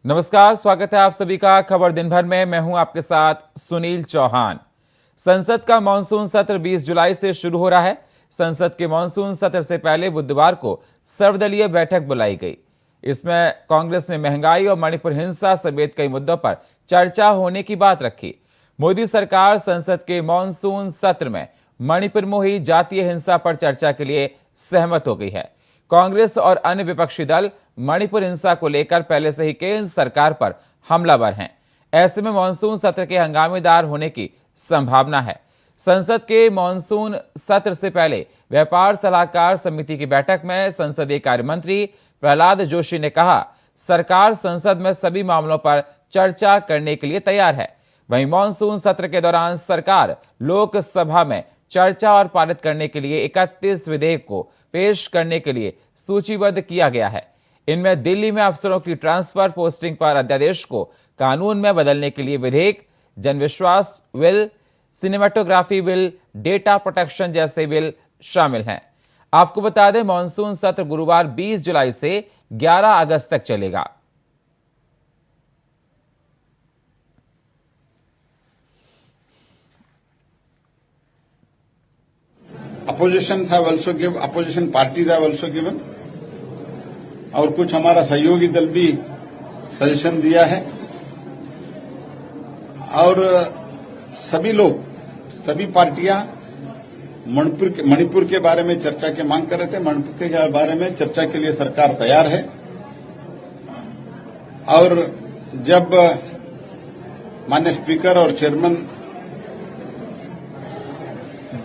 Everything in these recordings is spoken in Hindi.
नमस्कार, स्वागत है आप सभी का खबर दिन भर में। मैं हूं आपके साथ सुनील चौहान। संसद का मानसून सत्र 20 जुलाई से शुरू हो रहा है। संसद के मानसून सत्र से पहले बुधवार को सर्वदलीय बैठक बुलाई गई। इसमें कांग्रेस ने महंगाई और मणिपुर हिंसा समेत कई मुद्दों पर चर्चा होने की बात रखी। मोदी सरकार संसद के मानसून सत्र में मणिपुर में हुई जातीय हिंसा पर चर्चा के लिए सहमत हो गई है। कांग्रेस और अन्य विपक्षी दल मणिपुर हिंसा को लेकर पहले से ही केंद्र सरकार पर हमलावर हैं। ऐसे में मानसून सत्र के हंगामेदार होने की संभावना है। संसद के मानसून सत्र से पहले व्यापार सलाहकार समिति की बैठक में संसदीय कार्य मंत्री प्रहलाद जोशी ने कहा, सरकार संसद में सभी मामलों पर चर्चा करने के लिए तैयार है। वहीं मानसून सत्र के दौरान सरकार लोकसभा में चर्चा और पारित करने के लिए 31 विधेयक को पेश करने के लिए सूचीबद्ध किया गया है। इनमें दिल्ली में अफसरों की ट्रांसफर पोस्टिंग पर अध्यादेश को कानून में बदलने के लिए विधेयक, Janvishwas bill, cinematography bill, data protection जैसे बिल शामिल हैं। आपको बता दें, मानसून सत्र गुरुवार 20 जुलाई से 11 अगस्त तक चलेगा। opposition parties have also given और कुछ हमारा सहयोगी दल भी सजेशन दिया है और सभी लोग, सभी पार्टियां मणिपुर के बारे में चर्चा की मांग कर रहे थे। मणिपुर के बारे में चर्चा के लिए सरकार तैयार है और जब माननीय स्पीकर और चेयरमैन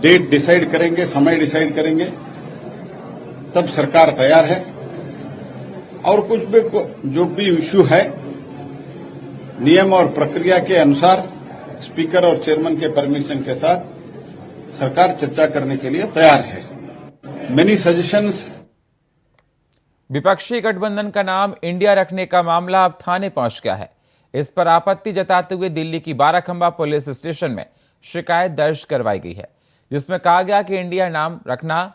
डेट डिसाइड करेंगे, समय डिसाइड करेंगे, तब सरकार तैयार है। और कुछ भी जो भी इश्यू है, नियम और प्रक्रिया के अनुसार स्पीकर और चेयरमैन के परमिशन के साथ सरकार चर्चा करने के लिए तैयार है। Many suggestions. विपक्षी गठबंधन का नाम इंडिया रखने का मामला अब थाने पहुंच गया है। इस पर आपत्ति जताते हुए दिल्ली की बाराखंबा पुलिस स्टेशन में शिकायत दर्ज करवाई गई है, जिसमें कहा गया कि इंडिया नाम रखना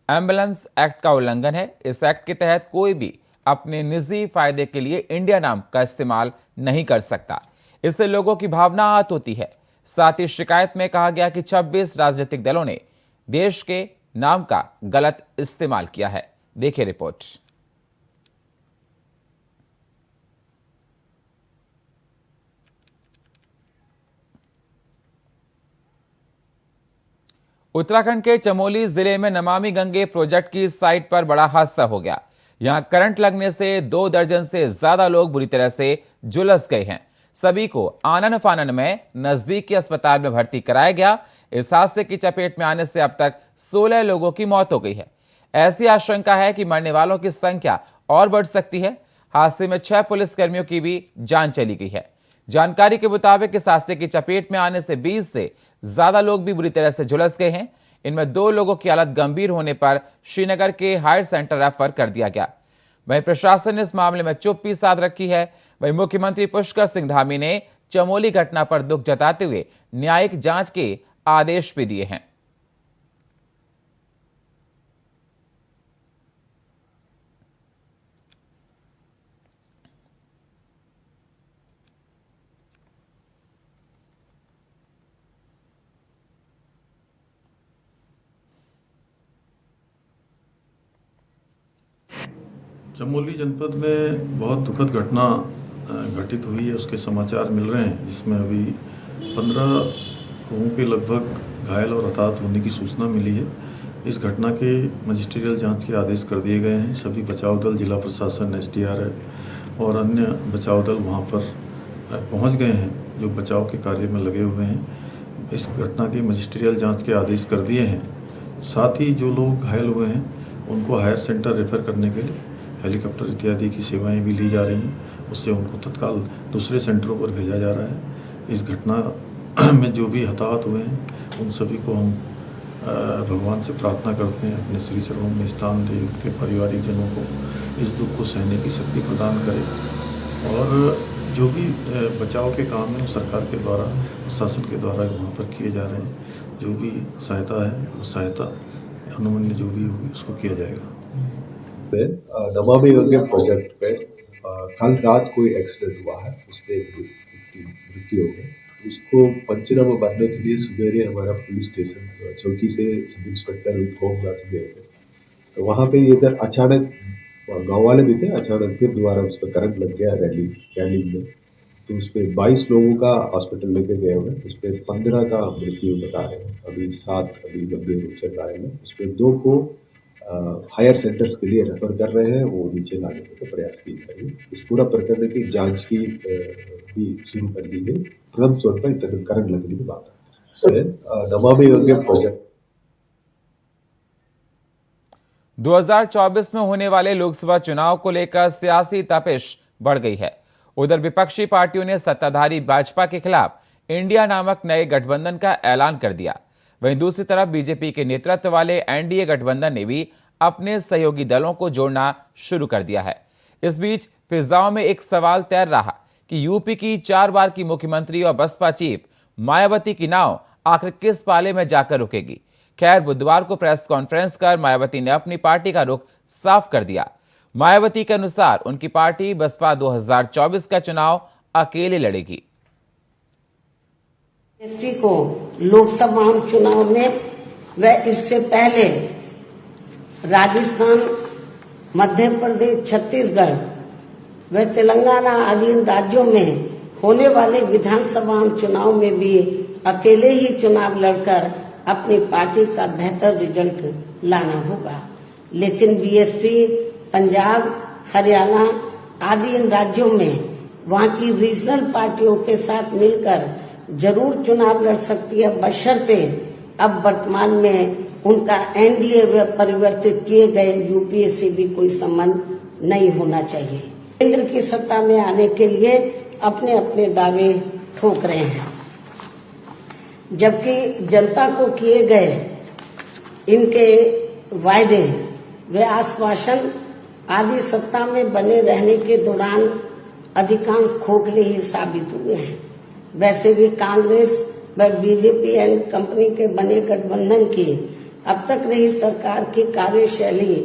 एम्बुलेंस एक्ट का उल्लंघन है। इस एक्ट के तहत कोई भी अपने निजी फायदे के लिए इंडिया नाम का इस्तेमाल नहीं कर सकता। इससे लोगों की भावना आहत होती है। साथ ही शिकायत में कहा गया कि 26 राजनीतिक दलों ने देश के नाम का गलत इस्तेमाल किया है। देखिए रिपोर्ट। उत्तराखंड के चमोली जिले में नमामि गंगे प्रोजेक्ट की साइट पर बड़ा हादसा हो गया। यहां करंट लगने से 2 दर्जन से ज्यादा लोग बुरी तरह से झुलस गए हैं। सभी को आनन फानन में नजदीक के अस्पताल में भर्ती कराया गया। इस हादसे की चपेट में आने से अब तक 16 लोगों की मौत हो गई है। ऐसी आशंका है कि मरने वालों की संख्या और बढ़ सकती है। हादसे में 6 पुलिसकर्मियों की भी जान चली गई है। जानकारी के मुताबिक इस हादसे की चपेट में आने से 20 से ज्यादा लोग भी बुरी तरह से झुलस गए हैं। इनमें 2 लोगों की हालत गंभीर होने पर श्रीनगर के हायर सेंटर रेफर कर दिया गया। वहीं प्रशासन ने इस मामले में चुप्पी साध रखी है। वहीं मुख्यमंत्री पुष्कर सिंह धामी ने चमोली घटना पर दुख जताते हुए न्यायिक जांच के आदेश भी दिए हैं। चमोली जनपद में बहुत दुखद घटना घटित हुई है, उसके समाचार मिल रहे हैं, जिसमें अभी 15 लोगों के लगभग घायल और हताहत होने की सूचना मिली है। इस घटना के मजिस्ट्रियल जांच के आदेश कर दिए गए हैं। सभी बचाव दल, जिला प्रशासन, एसडीआरएफ और अन्य बचाव दल वहां पर पहुंच गए हैं, जो बचाव के कार्य में लगे हुए हैं। इस घटना के मजिस्ट्रियल जाँच के आदेश कर दिए हैं। साथ ही जो लोग घायल हुए हैं उनको हायर सेंटर रेफर करने के लिए हेलीकॉप्टर इत्यादि की सेवाएं भी ली जा रही हैं। उससे उनको तत्काल दूसरे सेंटरों पर भेजा जा रहा है। इस घटना में जो भी हताहत हुए हैं उन सभी को हम भगवान से प्रार्थना करते हैं, अपने श्री चरणों में स्थान दे, उनके पारिवारिक जनों को इस दुख को सहने की शक्ति प्रदान करें। और जो भी बचाव के काम हैं सरकार के द्वारा, प्रशासन के द्वारा वहाँ पर किए जा रहे हैं। जो भी सहायता है वो सहायता अनुमन्य जो भी होगी उसको किया जाएगा। नमामि गंगे प्रोजेक्ट पे कल रात कोई एक्सीडेंट हुआ है, उसमें एक मृत्यु हो गई। उसको पंचनामा भरने के लिए सवेरे हमारा पुलिस स्टेशन चौकी से सब इंस्पेक्टर होमगार्ड गए थे। तो वहाँ पे इधर अचानक गाँव वाले भी थे, अचानक फिर दोबारा उस पर करंट लग गया रैली में। तो उस पर 22 लोगों का हॉस्पिटल लेके गए हुए, उस पर 15 का मृत्यु बता रहे हैं, अभी 7 अभी गंभीर रूप से घायल हैं। उस पर 2 को हायर सेंटर्स के लिए रेफर कर रहे हैं, वो नीचे लाने के प्रयास किए जा रहे हैं। इस पूरा प्रकरण की जांच की भी शुरू कर दी गई। प्रथम तौर पर करंट लगने की बात है। नमामि गंगे प्रोजेक्ट 2024 में होने वाले लोकसभा चुनाव को लेकर सियासी तपिश बढ़ गई है। उधर विपक्षी पार्टियों ने सत्ताधारी भाजपा के खिलाफ इंडिया नामक नए गठबंधन का ऐलान कर दिया। वहीं दूसरी तरफ बीजेपी के नेतृत्व वाले एनडीए गठबंधन ने भी अपने सहयोगी दलों को जोड़ना शुरू कर दिया है। इस बीच फिजाओं में एक सवाल तैर रहा कि यूपी की 4 बार की मुख्यमंत्री और बसपा चीफ मायावती की नाव आखिर किस पाले में जाकर रुकेगी। खैर, बुधवार को प्रेस कॉन्फ्रेंस कर मायावती ने अपनी पार्टी का रुख साफ कर दिया। मायावती के अनुसार उनकी पार्टी बसपा 2024 का चुनाव अकेले लड़ेगी। बीएसपी को लोकसभा चुनाव में व इससे पहले राजस्थान, मध्य प्रदेश, छत्तीसगढ़ व तेलंगाना आदि राज्यों में होने वाले विधानसभा चुनाव में भी अकेले ही चुनाव लड़कर अपनी पार्टी का बेहतर रिजल्ट लाना होगा। लेकिन बीएसपी पंजाब, हरियाणा आदि इन राज्यों में वहां की रीजनल पार्टियों के साथ मिलकर जरूर चुनाव लड़ सकती है, बशर्ते अब वर्तमान में उनका एनडीए व परिवर्तित किए गए यूपीए से भी कोई संबंध नहीं होना चाहिए। केंद्र की सत्ता में आने के लिए अपने अपने दावे ठोक रहे हैं, जबकि जनता को किए गए इनके वायदे व आश्वासन आदि सत्ता में बने रहने के दौरान अधिकांश खोखले ही साबित हुए हैं। वैसे भी कांग्रेस व बीजेपी एंड कंपनी के बने गठबंधन की अब तक रही सरकार की कार्यशैली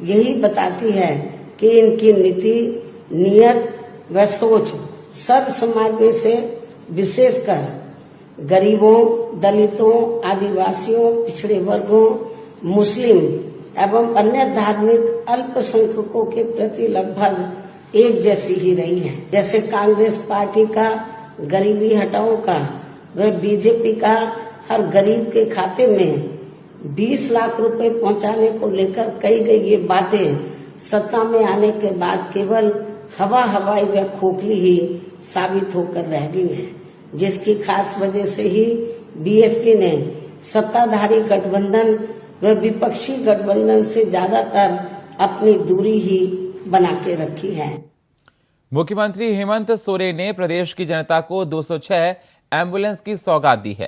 यही बताती है कि इनकी नीति, नियत व सोच सर्व समाज में से विशेषकर गरीबों, दलितों, आदिवासियों, पिछड़े वर्गों, मुस्लिम एवं अन्य धार्मिक अल्पसंख्यकों के प्रति लगभग एक जैसी ही रही है। जैसे कांग्रेस पार्टी का गरीबी हटाओ का व बीजेपी का हर गरीब के खाते में 20 लाख रुपए पहुंचाने को लेकर कही गई ये बातें सत्ता में आने के बाद केवल हवाई व खोखली ही साबित होकर रह गई हैं, जिसकी खास वजह से ही बीएसपी ने सत्ताधारी गठबंधन व विपक्षी गठबंधन से ज्यादातर अपनी दूरी ही बना के रखी है। मुख्यमंत्री हेमंत सोरेन ने प्रदेश की जनता को 206 एम्बुलेंस की सौगात दी है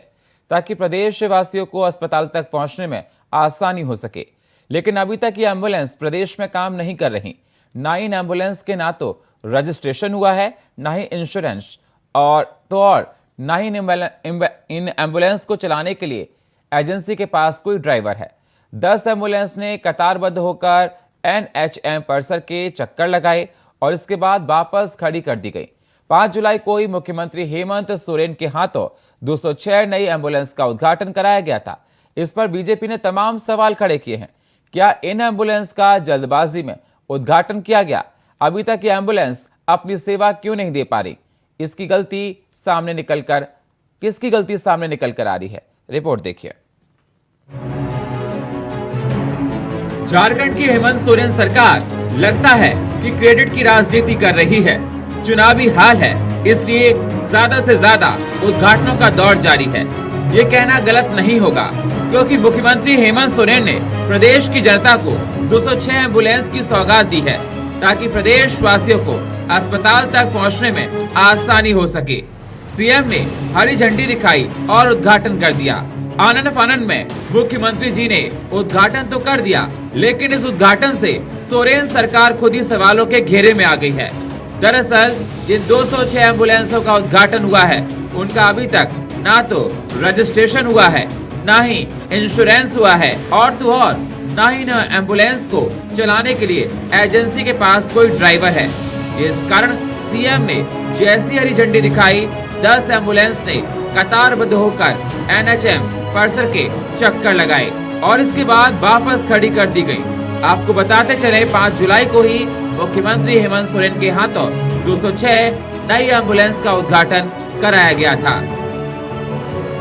ताकि प्रदेश वासियों को अस्पताल तक पहुंचने में आसानी हो सके। लेकिन अभी तक ये एम्बुलेंस प्रदेश में काम नहीं कर रही। ना इन एम्बुलेंस के ना तो रजिस्ट्रेशन हुआ है, ना ही इंश्योरेंस और ना ही इन एम्बुलेंस को चलाने के लिए एजेंसी के पास कोई ड्राइवर है। 10 एम्बुलेंस ने कतारबद्ध होकर एनएचएम परिसर के चक्कर लगाए और इसके बाद वापस खड़ी कर दी गई। 5 जुलाई को ही मुख्यमंत्री हेमंत सोरेन के हाथों 206 नई एम्बुलेंस का उद्घाटन कराया गया था। इस पर बीजेपी ने तमाम सवाल खड़े किए हैं। क्या इन एम्बुलेंस का जल्दबाजी में उद्घाटन किया गया? अभी तक ये एम्बुलेंस अपनी सेवा क्यों नहीं दे पा रही? किसकी गलती सामने निकल कर आ रही है? रिपोर्ट देखिए। झारखंड की हेमंत सोरेन सरकार लगता है कि क्रेडिट की राजनीति कर रही है। चुनावी हाल है, इसलिए ज्यादा से ज्यादा उद्घाटनों का दौर जारी है। ये कहना गलत नहीं होगा, क्योंकि मुख्यमंत्री हेमंत सोरेन ने प्रदेश की जनता को 206 एम्बुलेंस की सौगात दी है ताकि प्रदेश वासियों को अस्पताल तक पहुंचने में आसानी हो सके। सीएम ने हरी झंडी दिखाई और उद्घाटन कर दिया। आनन फानन में मुख्यमंत्री जी ने उद्घाटन तो कर दिया, लेकिन इस उद्घाटन से सोरेन सरकार खुद ही सवालों के घेरे में आ गई है। दरअसल जिन 206 एम्बुलेंसों का उद्घाटन हुआ है, उनका अभी तक ना तो रजिस्ट्रेशन हुआ है, ना ही इंश्योरेंस हुआ है और तो और ना ही एम्बुलेंस को चलाने के लिए एजेंसी के पास कोई ड्राइवर है, जिस कारण सीएम ने जैसी हरी झंडी दिखाई 10 एम्बुलेंस ने कतारबद्ध होकर एनएचएम परिसर के चक्कर लगाए और इसके बाद वापस खड़ी कर दी गई। आपको बताते चले 5 जुलाई को ही मुख्यमंत्री हेमंत सोरेन के हाथों 206 नई एम्बुलेंस का उद्घाटन कराया गया था।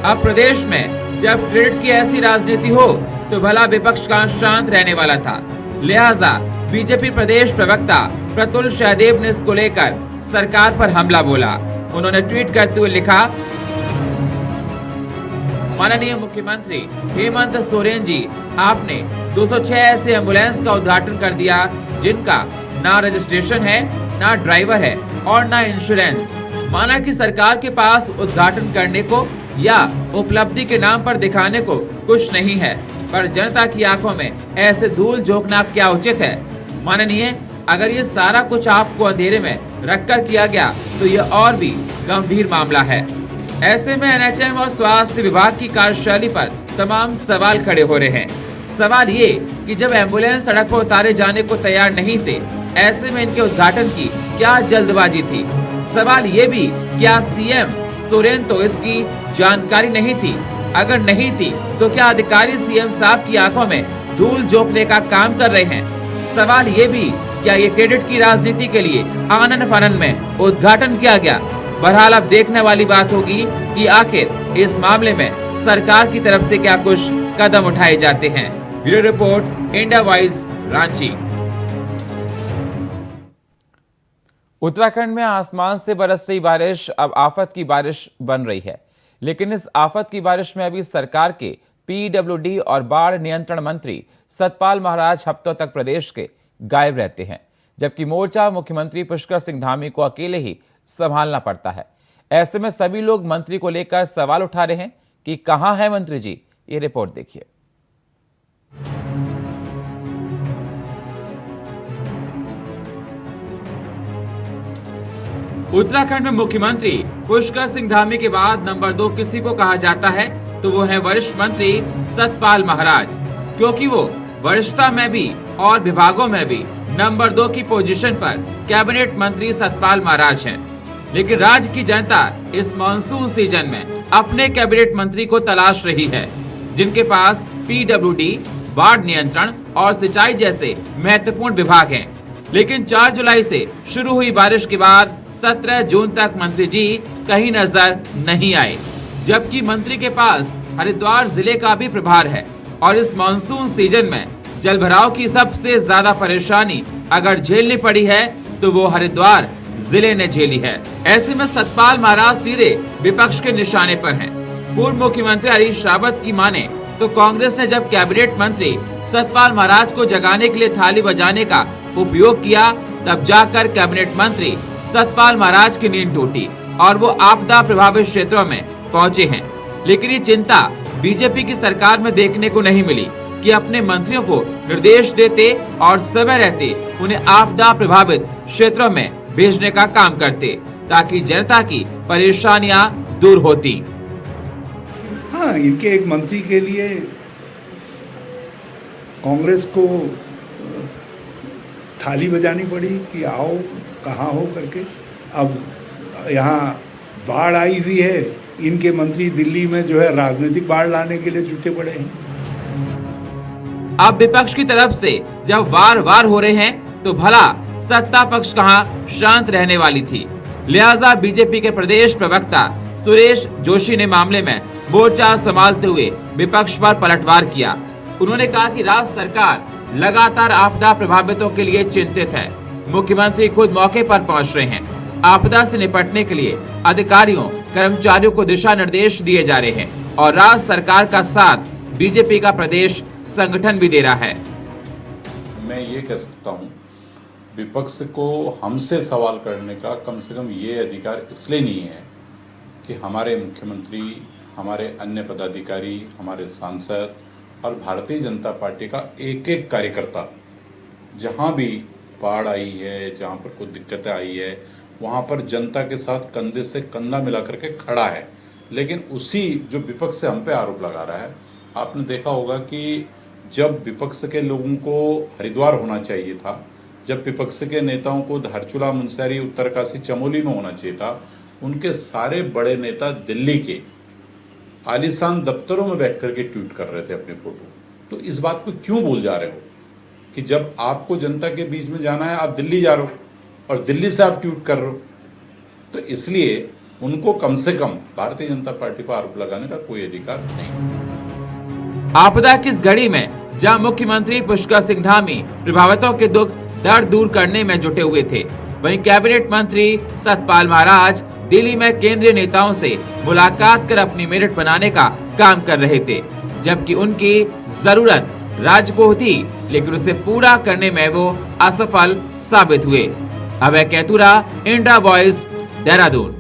अब प्रदेश में जब क्रेडिट की ऐसी राजनीति हो तो भला विपक्ष का शांत रहने वाला था। लिहाजा बीजेपी प्रदेश प्रवक्ता प्रतुल सहदेव ने इसको लेकर सरकार पर हमला बोला। उन्होंने ट्वीट करते हुए लिखा, माननीय मुख्यमंत्री हेमंत सोरेन जी, आपने 206 ऐसे एम्बुलेंस का उद्घाटन कर दिया जिनका ना रजिस्ट्रेशन है, ना ड्राइवर है और ना इंश्योरेंस। माना कि सरकार के पास उद्घाटन करने को या उपलब्धि के नाम पर दिखाने को कुछ नहीं है, पर जनता की आंखों में ऐसे धूल झोंकना क्या उचित है? माननीय, अगर ये सारा कुछ आपको अंधेरे में रखकर किया गया तो ये और भी गंभीर मामला है। ऐसे में एनएचएम और स्वास्थ्य विभाग की कार्यशैली पर तमाम सवाल खड़े हो रहे हैं। सवाल ये कि जब एम्बुलेंस सड़क पर उतारे जाने को तैयार नहीं थे, ऐसे में इनके उद्घाटन की क्या जल्दबाजी थी? सवाल ये भी, क्या सीएम सोरेन तो इसकी जानकारी नहीं थी? अगर नहीं थी तो क्या अधिकारी सीएम साहब की आंखों में धूल झोंकने का काम कर रहे हैं? सवाल ये भी, क्या ये क्रेडिट की राजनीति के लिए आनन फानन में उद्घाटन किया गया? बहरहाल अब देखने वाली बात होगी कि आखिर इस मामले में सरकार की तरफ से क्या कुछ कदम उठाए जाते हैं। Bureau report, India voice, Ranchi. Uttarakhand में आसमान से बरस रही बारिश अब आफत की बारिश बन रही है, लेकिन इस आफत की बारिश में अभी सरकार के पीडब्ल्यूडी और बाढ़ नियंत्रण मंत्री सतपाल महाराज हफ्तों तक प्रदेश के गायब रहते हैं, जबकि मोर्चा मुख्यमंत्री पुष्कर सिंह धामी को अकेले ही संभालना पड़ता है। ऐसे में सभी लोग मंत्री को लेकर सवाल उठा रहे हैं कि कहां है मंत्री जी। ये रिपोर्ट देखिए। उत्तराखंड में मुख्यमंत्री पुष्कर सिंह धामी के बाद नंबर 2 किसी को कहा जाता है तो वो है वरिष्ठ मंत्री सतपाल महाराज, क्योंकि वो वरिष्ठता में भी और विभागों में भी नंबर 2 की पोजीशन पर कैबिनेट मंत्री सतपाल महाराज हैं। लेकिन राज्य की जनता इस मानसून सीजन में अपने कैबिनेट मंत्री को तलाश रही है, जिनके पास पीडब्ल्यूडी, बाढ़ नियंत्रण और सिंचाई जैसे महत्वपूर्ण विभाग हैं। लेकिन 4 जुलाई से शुरू हुई बारिश के बाद 17 जून तक मंत्री जी कहीं नजर नहीं आए, जबकि मंत्री के पास हरिद्वार जिले का भी प्रभार है और इस मानसून सीजन में जलभराव की सबसे ज्यादा परेशानी अगर झेलनी पड़ी है तो वो हरिद्वार जिले ने झेली है। ऐसे में सतपाल महाराज सीधे विपक्ष के निशाने पर हैं। पूर्व मुख्यमंत्री हरीश रावत की माने तो कांग्रेस ने जब कैबिनेट मंत्री सतपाल महाराज को जगाने के लिए थाली बजाने का उपयोग किया, तब जाकर कैबिनेट मंत्री सतपाल महाराज की नींद टूटी और वो आपदा प्रभावित क्षेत्रों में पहुंचे हैं। लेकिन ये चिंता बीजेपी की सरकार में देखने को नहीं मिली कि अपने मंत्रियों को निर्देश देते और समय रहते उन्हें आपदा प्रभावित क्षेत्रों में भेजने का काम करते, ताकि जनता की परेशानियां दूर होती। हाँ, इनके एक मंत्री के लिए कांग्रेस को थाली बजानी पड़ी कि आओ कहाँ हो करके। अब यहाँ बाढ़ आई हुई है, इनके मंत्री दिल्ली में जो है राजनीतिक बाढ़ लाने के लिए जुटे पड़े हैं। अब विपक्ष की तरफ से जब वार वार हो रहे हैं तो भला सत्ता पक्ष कहां शांत रहने वाली थी। लिहाजा बीजेपी के प्रदेश प्रवक्ता सुरेश जोशी ने मामले में मोर्चा संभालते हुए विपक्ष पर पलटवार किया। उन्होंने कहा कि राज्य सरकार लगातार आपदा प्रभावितों के लिए चिंतित है। मुख्यमंत्री खुद मौके पर पहुंच रहे हैं। आपदा से निपटने के लिए अधिकारियों कर्मचारियों को दिशा निर्देश दिए जा रहे हैं और राज्य सरकार का साथ बीजेपी का प्रदेश संगठन भी दे रहा है। मैं ये कह सकता हूँ, विपक्ष को हमसे सवाल करने का कम से कम ये अधिकार इसलिए नहीं है कि हमारे मुख्यमंत्री, हमारे अन्य पदाधिकारी, हमारे सांसद और भारतीय जनता पार्टी का एक एक कार्यकर्ता जहाँ भी बाढ़ आई है, जहाँ पर कोई दिक्कतें आई है, वहाँ पर जनता के साथ कंधे से कंधा मिला करके खड़ा है। लेकिन उसी जो विपक्ष से हम पे आरोप लगा रहा है, आपने देखा होगा कि जब विपक्ष के लोगों को हरिद्वार होना चाहिए था, जब विपक्ष के नेताओं को धारचूला, मुनस्यारी, उत्तरकाशी, चमोली में होना चाहिए था, उनके सारे बड़े नेता दिल्ली के आलीशान दफ्तरों में बैठ करके ट्वीट कर रहे थे अपने फोटो। तो इस बात को क्यों भूल जा रहे हो कि जब आपको जनता के बीच में जाना है, आप दिल्ली जा रहे हो और दिल्ली से आप ट्वीट कर रहे हो। तो इसलिए उनको कम से कम भारतीय जनता पार्टी पर आरोप लगाने का कोई अधिकार नहीं। आपदा की इस घड़ी में जहां मुख्यमंत्री पुष्कर सिंह धामी प्रभावितों के दुख दर्द दूर करने में जुटे हुए थे, वहीं कैबिनेट मंत्री सतपाल महाराज दिल्ली में केंद्रीय नेताओं से मुलाकात कर अपनी मेरिट बनाने का काम कर रहे थे, जबकि उनकी जरूरत राज्य को थी, लेकिन उसे पूरा करने में वो असफल साबित हुए। अभय कैतुरा, इंडिया वॉइस, देहरादून।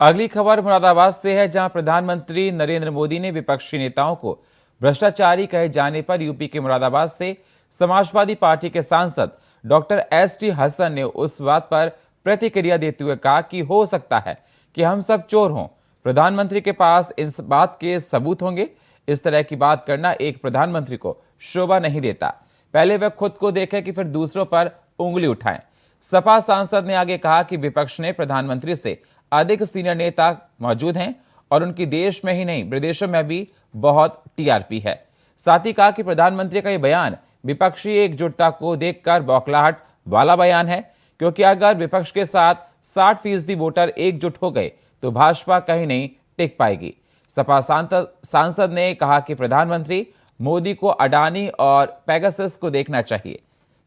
अगली खबर मुरादाबाद से है, जहां प्रधानमंत्री नरेंद्र मोदी ने विपक्षी नेताओं को भ्रष्टाचारी कहे जाने पर यूपी के मुरादाबाद से समाजवादी पार्टी के सांसद डॉक्टर एस.टी. हसन ने उस बात पर प्रतिक्रिया देते हुए कहा कि हो सकता है कि हम सब चोर हों, प्रधानमंत्री के पास इस बात के सबूत होंगे। इस तरह की बात करना एक प्रधानमंत्री को शोभा नहीं देता। पहले वह खुद को देखें कि फिर दूसरों पर उंगली उठाएं। सपा सांसद ने आगे कहा कि विपक्ष ने प्रधानमंत्री से अधिक सीनियर नेता मौजूद हैं और उनकी देश में ही नहीं विदेशों में भी बहुत टीआरपी है। साथ ही कहा कि प्रधानमंत्री का यह बयान विपक्षी एकजुटता को देखकर बौखलाहट वाला बयान है, क्योंकि अगर विपक्ष के साथ 60% वोटर एकजुट हो गए तो भाजपा कहीं नहीं टिक पाएगी। सपा सांसद ने कहा कि प्रधानमंत्री मोदी को अडानी और पेगासस को देखना चाहिए।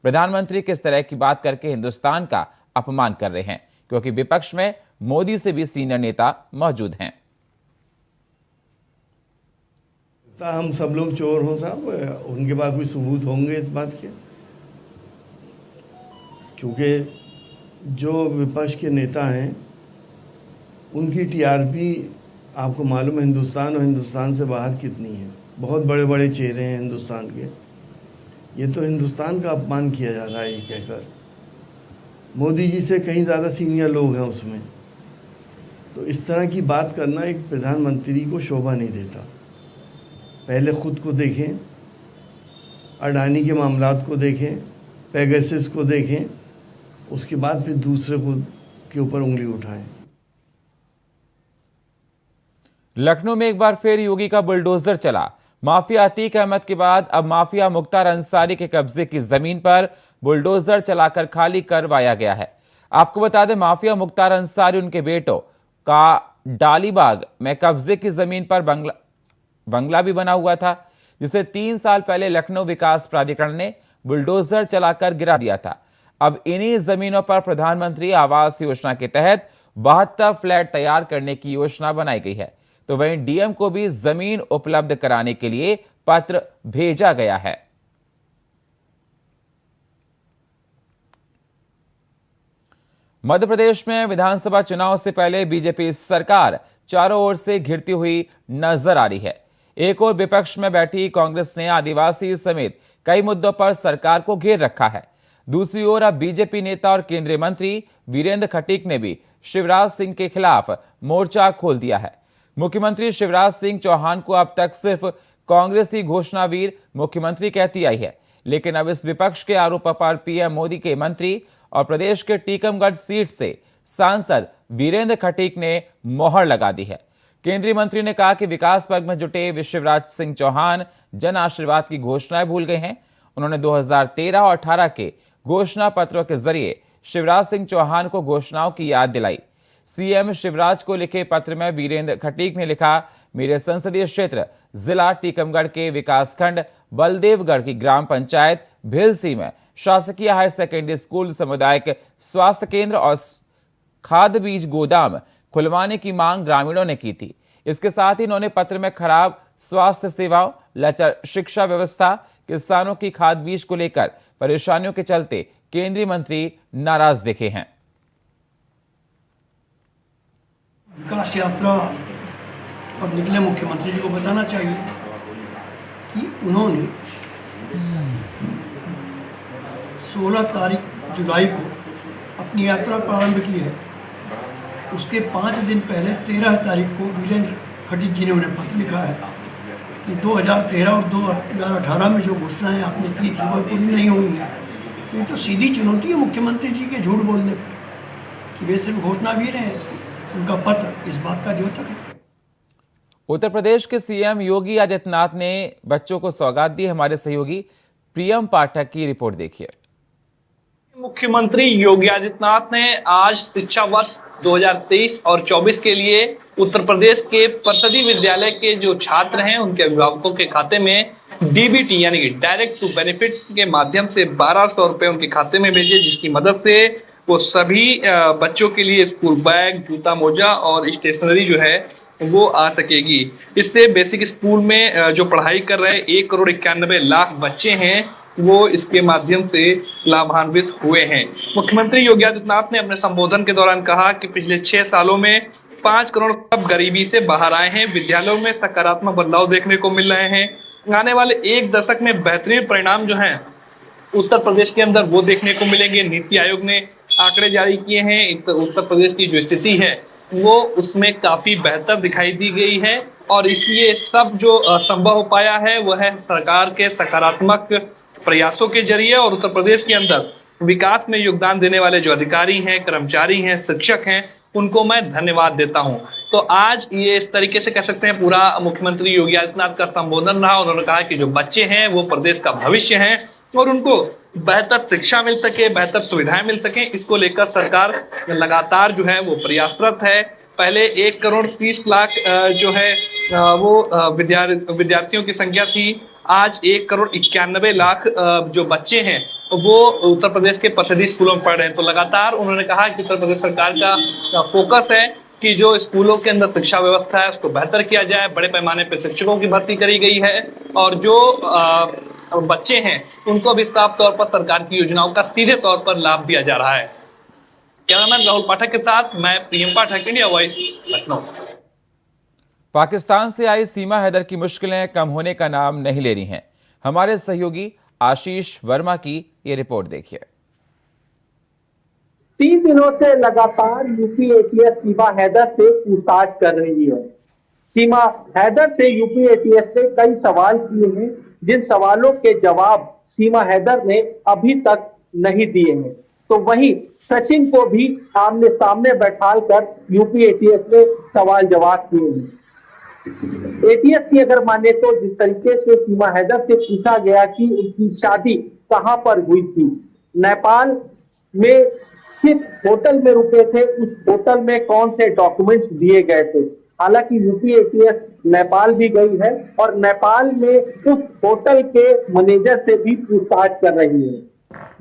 प्रधानमंत्री किस तरह की बात करके हिंदुस्तान का अपमान कर रहे हैं, क्योंकि विपक्ष में मोदी से भी सीनियर नेता मौजूद हैं। हम सब लोग चोर हों साहब, उनके पास कोई सबूत होंगे इस बात के? क्योंकि जो विपक्ष के नेता हैं उनकी टीआरपी आपको मालूम है हिंदुस्तान और हिंदुस्तान से बाहर कितनी है। बहुत बड़े बड़े चेहरे हैं हिंदुस्तान के। ये तो हिंदुस्तान का अपमान किया जा रहा है ये कहकर। मोदी जी से कहीं ज़्यादा सीनियर लोग हैं उसमें। तो इस तरह की बात करना एक प्रधानमंत्री को शोभा नहीं देता। पहले खुद को देखें, अडानी के मामलात को देखें, पेगासस को देखें, उसके बाद फिर दूसरे को के ऊपर उंगली उठाएं। लखनऊ में एक बार फिर योगी का बुलडोजर चला। माफिया अतीक अहमद के बाद अब माफिया मुख्तार अंसारी के कब्जे की जमीन पर बुलडोजर चलाकर खाली करवाया गया है। आपको बता दें, माफिया मुख्तार अंसारी उनके बेटों का डालीबाग में कब्जे की जमीन पर बंगला भी बना हुआ था, जिसे 3 साल पहले लखनऊ विकास प्राधिकरण ने बुलडोजर चलाकर गिरा दिया था। अब इन्हीं जमीनों पर प्रधानमंत्री आवास योजना के तहत 72 फ्लैट तैयार करने की योजना बनाई गई है। तो वहीं डीएम को भी जमीन उपलब्ध कराने के लिए पत्र भेजा गया है। मध्य प्रदेश में विधानसभा चुनाव से पहले बीजेपी सरकार चारों ओर से घिरती हुई नजर आ रही है। एक ओर विपक्ष में बैठी कांग्रेस ने आदिवासी समेत कई मुद्दों पर सरकार को घेर रखा है। दूसरी ओर अब बीजेपी नेता और केंद्रीय मंत्री वीरेंद्र खटीक ने भी शिवराज सिंह के खिलाफ मोर्चा खोल दिया है। मुख्यमंत्री शिवराज सिंह चौहान को अब तक सिर्फ कांग्रेसी घोषणावीर मुख्यमंत्री कहती आई है, लेकिन अब इस विपक्ष के आरोप पर पीएम मोदी के मंत्री और प्रदेश के टीकमगढ़ सीट से सांसद वीरेंद्र खटीक ने मोहर लगा दी है। केंद्रीय मंत्री ने कहा कि विकास पर्व में जुटे शिवराज सिंह चौहान जन आशीर्वाद की घोषणाएं भूल गए हैं। उन्होंने 2013 और 18 के घोषणा पत्रों के जरिए शिवराज सिंह चौहान को घोषणाओं की याद दिलाई। सीएम शिवराज को लिखे पत्र में वीरेंद्र खटीक ने लिखा, मेरे संसदीय क्षेत्र जिला टीकमगढ़ के विकासखंड बलदेवगढ़ की ग्राम पंचायत भिलसी में शासकीय हायर सेकेंडरी स्कूल, सामुदायिक स्वास्थ्य केंद्र और खाद बीज गोदाम खुलवाने की मांग ग्रामीणों ने की थी। इसके साथ ही इन्होंने पत्र में खराब स्वास्थ्य सेवाओं, लचर शिक्षा व्यवस्था, किसानों की खाद बीज को लेकर परेशानियों के चलते केंद्रीय मंत्री नाराज दिखे हैं। विकास यात्रा पर निकले मुख्यमंत्री जी को बताना चाहिए कि उन्होंने 16 तारीख जुलाई को अपनी यात्रा प्रारंभ की है, उसके 5 दिन पहले 13 तारीख को वीरेंद्र खटीक जी ने उन्हें पत्र लिखा है कि 2013 और 2018 में जो घोषणाएं आपने की थी वो पूरी नहीं हुई हैं। तो ये तो सीधी चुनौती है मुख्यमंत्री जी के झूठ बोलने पर कि वे सिर्फ घोषणावीर हैं। उनका पत्र इस बात का द्योतक है। उत्तर प्रदेश के सीएम योगी आदित्यनाथ ने बच्चों को सौगात दी। हमारे सहयोगी प्रियम पाठक की रिपोर्ट देखिए। मुख्यमंत्री योगी आदित्यनाथ ने आज शिक्षा वर्ष 2023 और 24 के लिए उत्तर प्रदेश के परिषदीय विद्यालय के जो छात्र हैं उनके अभिभावकों के खाते में डीबीटी यानी कि डायरेक्ट टू बेनिफिट के माध्यम से 1200 रुपए उनके खाते में भेजे, जिसकी मदद से वो सभी बच्चों के लिए स्कूल बैग, जूता मोजा और स्टेशनरी जो है वो आ सकेगी। इससे बेसिक स्कूल में जो पढ़ाई कर रहे 1,91,00,000 बच्चे हैं वो इसके माध्यम से लाभान्वित हुए हैं। मुख्यमंत्री योगी आदित्यनाथ ने अपने संबोधन के दौरान कहा कि पिछले 6 सालों में 5 करोड़ सब गरीबी से बाहर आए हैं, विद्यालयों में सकारात्मक बदलाव देखने को मिल रहे हैं। आने वाले 1 दशक में बेहतरीन परिणाम जो हैं उत्तर प्रदेश के अंदर वो देखने को मिलेंगे। नीति आयोग ने आंकड़े जारी किए हैं, उत्तर प्रदेश की जो स्थिति है वो उसमें काफी बेहतर दिखाई दी गई है और इसलिए सब जो संभव हो पाया है वह है सरकार के सकारात्मक प्रयासों के जरिए और उत्तर प्रदेश के अंदर विकास में योगदान देने वाले जो अधिकारी हैं, कर्मचारी हैं, शिक्षक हैं, उनको मैं धन्यवाद देता हूं। तो आज ये इस तरीके से कह सकते हैं पूरा मुख्यमंत्री योगी आदित्यनाथ का संबोधन रहा। उन्होंने कहा कि जो बच्चे हैं वो प्रदेश का भविष्य हैं और उनको बेहतर शिक्षा मिल सके, बेहतर सुविधाएं मिल सके, इसको लेकर सरकार लगातार जो है वो प्रयासरत है। पहले 1,30,00,000 जो है वो विद्यार्थियों की संख्या थी, आज 1,91,00,000 जो बच्चे हैं वो उत्तर प्रदेश के परिषदीय स्कूलों में पढ़ रहे हैं। तो लगातार उन्होंने कहा कि उत्तर प्रदेश सरकार का फोकस है कि जो स्कूलों के अंदर शिक्षा व्यवस्था है उसको बेहतर किया जाए। बड़े पैमाने पर शिक्षकों की भर्ती करी गई है और जो बच्चे हैं उनको भी साफ तौर पर सरकार की योजनाओं का सीधे तौर पर लाभ दिया जा रहा है। कैमरामैन राहुल पाठक के साथ मैं प्रियम पाठक, इंडिया वॉइस, लखनऊ। पाकिस्तान से आई सीमा हैदर की मुश्किलें कम होने का नाम नहीं ले रही हैं। हमारे सहयोगी आशीष वर्मा की ये रिपोर्ट देखिए। 3 दिनों से लगातार यूपी एटीएस सीमा हैदर से पूछताछ कर रही है। सीमा हैदर से यूपी एटीएस ने कई सवाल किए हैं, जिन सवालों के जवाब सीमा हैदर ने अभी तक नहीं दिए हैं। तो वहीं सचिन को भी आमने सामने बैठाकर यूपी एटीएस ने सवाल जवाब किए हैं। एटीएस की अगर माने तो जिस तरीके से सीमा हैदर से पूछा गया कि उनकी शादी कहां पर हुई थी, नेपाल में किस होटल में रुके थे, उस होटल में कौन से डॉक्यूमेंट्स दिए गए थे। हालांकि यूपी एटीएस नेपाल भी गई है और नेपाल में उस होटल के मैनेजर से भी पूछताछ कर रही है।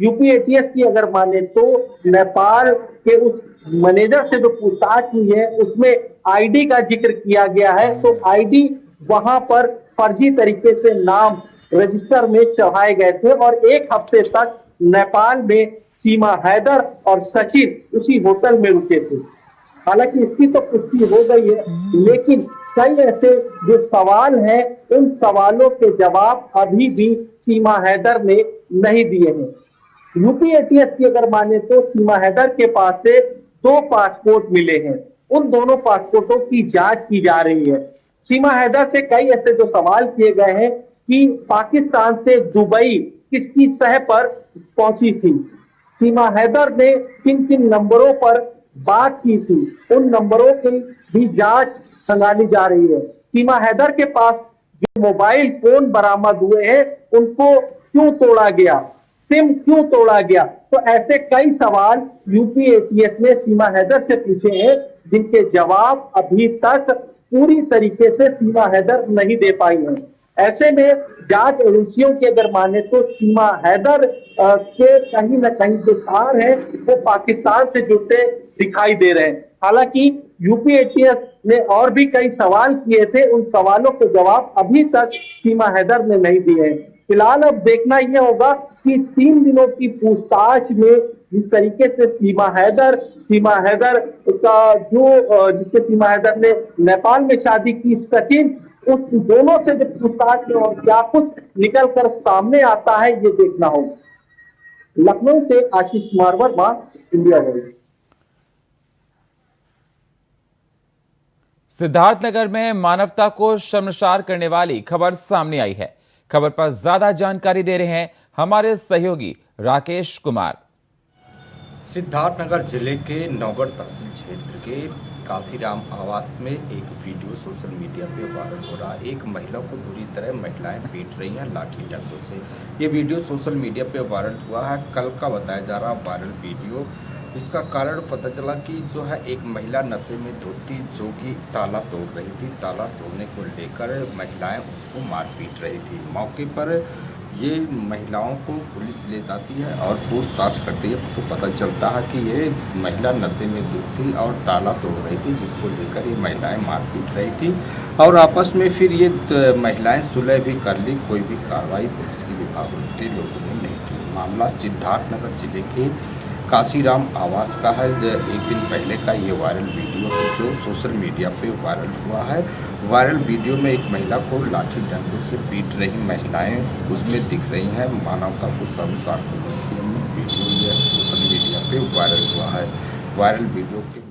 यूपी एटीएस की अगर माने तो नेपाल के उस मैनेजर से जो पूछताछ हुई है उसमें आईडी का जिक्र किया गया है। तो आईडी वहां पर फर्जी तरीके से नाम रजिस्टर में चढ़ाए गए थे और 1 हफ्ते तक नेपाल में सीमा हैदर और सचिन उसी होटल में रुके थे। हालांकि इसकी तो पुष्टि हो गई है, लेकिन कई ऐसे जो सवाल हैं उन सवालों के जवाब अभी भी सीमा हैदर ने नहीं दिए हैं। यूपी एटीएस की अगर माने तो सीमा हैदर के पास से 2 पासपोर्ट मिले हैं। उन दोनों पासपोर्टों की जांच की जा रही है। सीमा हैदर से कई ऐसे जो सवाल किए गए हैं कि पाकिस्तान से दुबई किसकी सह पर पहुंची थी, सीमा हैदर ने किन किन नंबरों पर बात की थी, उन नंबरों की भी जांच खंगाली जा रही है। सीमा हैदर के पास जो मोबाइल फोन बरामद हुए हैं उनको क्यों तोड़ा गया, सिम क्यों तोड़ा गया। तो ऐसे कई सवाल यूपी एटीएस ने सीमा हैदर से पूछे हैं, जिनके जवाब अभी तक पूरी तरीके से सीमा हैदर नहीं दे पाई है। ऐसे में जांच एजेंसियों की अगर माने तो सीमा हैदर के कहीं न कहीं जो तार है वो पाकिस्तान से जुड़ते दिखाई दे रहे हैं। हालांकि यूपी एटीएस ने और भी कई सवाल किए थे, उन सवालों के जवाब अभी तक सीमा हैदर ने नहीं दिए हैं। फिलहाल अब देखना यह होगा कि 3 दिनों की पूछताछ में जिस तरीके से सीमा हैदर का जो जिससे सीमा हैदर ने नेपाल में शादी की, सचिन, उस दोनों से जब पूछताछ में और क्या कुछ निकल कर सामने आता है ये देखना होगा। लखनऊ से आशीष कुमार वर्मा, इंडिया वॉइस। सिद्धार्थनगर में मानवता को शर्मसार करने वाली खबर सामने आई है। खबर पर ज्यादा जानकारी दे रहे हैं हमारे सहयोगी राकेश कुमार। सिद्धार्थनगर जिले के नौगढ़ तहसील क्षेत्र के काशीराम आवास में एक वीडियो सोशल मीडिया पे वायरल हो रहा है। एक महिला को बुरी तरह महिलाएं पीट रही हैं लाठी डंडों से। ये वीडियो सोशल मीडिया पे वायरल हुआ है। कल का बताया जा रहा वायरल वीडियो। इसका कारण पता चला कि जो है एक महिला नशे में धोती जो कि ताला तोड़ रही थी। ताला तोड़ने को लेकर महिलाएं उसको मार पीट रही थी। मौके पर ये महिलाओं को पुलिस ले जाती है और पूछताछ करती है तो पता चलता है कि ये महिला नशे में धुत थी और ताला तोड़ रही थी, जिसको लेकर ये महिलाएं मार पीट रही थी और आपस में फिर ये महिलाएं सुलह भी कर ली। कोई भी कार्रवाई पुलिस की विभाग के लोगों ने नहीं की। मामला सिद्धार्थनगर जिले के काशीराम आवास का है। एक दिन पहले का ये वायरल वीडियो है जो सोशल मीडिया पे वायरल हुआ है। वायरल वीडियो में एक महिला को लाठी डंडों से पीट रही महिलाएं उसमें दिख रही हैं। मानवता को शर्मसार करने की वीडियो ये सोशल मीडिया पे वायरल हुआ है। वायरल वीडियो के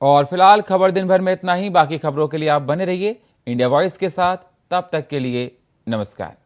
और फिलहाल खबर दिन भर में इतना ही। बाकी खबरों के लिए आप बने रहिए इंडिया वॉइस के साथ। तब तक के लिए नमस्कार।